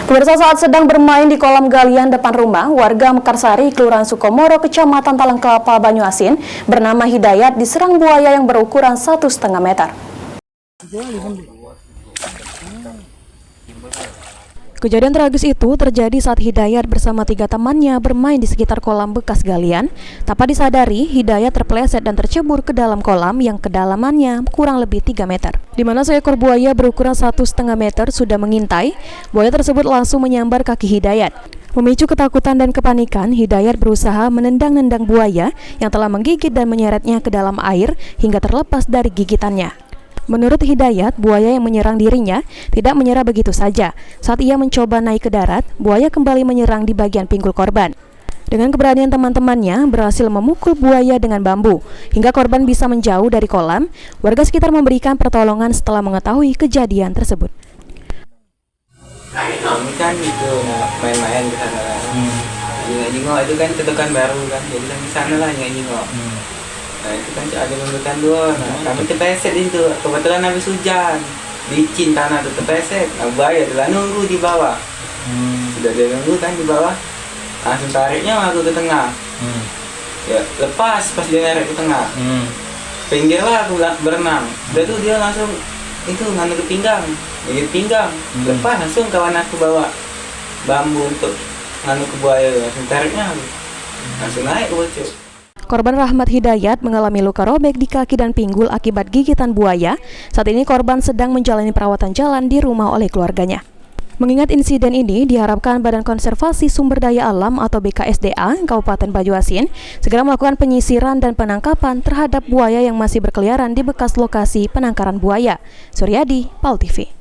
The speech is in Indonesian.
Pemirsa, saat sedang bermain di kolam galian depan rumah, warga Mekarsari, Kelurahan Sukomoro, Kecamatan Talangkelapa, Banyuasin, bernama Hidayat diserang buaya yang berukuran 1,5 meter. Kejadian tragis itu terjadi saat Hidayat bersama 3 temannya bermain di sekitar kolam bekas galian. Tanpa disadari, Hidayat terpeleset dan tercebur ke dalam kolam yang kedalamannya kurang lebih 3 meter. Di mana seekor buaya berukuran 1,5 meter sudah mengintai, buaya tersebut langsung menyambar kaki Hidayat. Memicu ketakutan dan kepanikan, Hidayat berusaha menendang-nendang buaya yang telah menggigit dan menyeretnya ke dalam air hingga terlepas dari gigitannya. Menurut Hidayat, buaya yang menyerang dirinya tidak menyerah begitu saja. Saat ia mencoba naik ke darat, buaya kembali menyerang di bagian pinggul korban. Dengan keberanian teman-temannya, berhasil memukul buaya dengan bambu, hingga korban bisa menjauh dari kolam. Warga sekitar memberikan pertolongan setelah mengetahui kejadian tersebut. Kami kan itu main-main ke sana lah. Jengok itu kan tetekan baru kan, jadi kan di sana lah jengok. Nah itu kan ada membutuhkan dua. Nah kami terpeset itu, kebetulan habis hujan, licin tanah tuh terpeset. Nah buaya telah nunggu di bawah. Sudah dia nunggu kan di bawah, langsung tariknya aku ke tengah. Ya lepas pas dia narik ke tengah. Pinggir lah aku berenang. Udah tuh dia langsung itu nganu ke pinggang, lepas langsung kawan aku bawa bambu untuk nganu ke buaya, langsung tariknya langsung naik ke bocor. Korban Rahmat Hidayat mengalami luka robek di kaki dan pinggul akibat gigitan buaya. Saat ini korban sedang menjalani perawatan jalan di rumah oleh keluarganya. Mengingat insiden ini, diharapkan Badan Konservasi Sumber Daya Alam atau BKSDA Kabupaten Banyuasin segera melakukan penyisiran dan penangkapan terhadap buaya yang masih berkeliaran di bekas lokasi penangkaran buaya. Suryadi, PAL TV.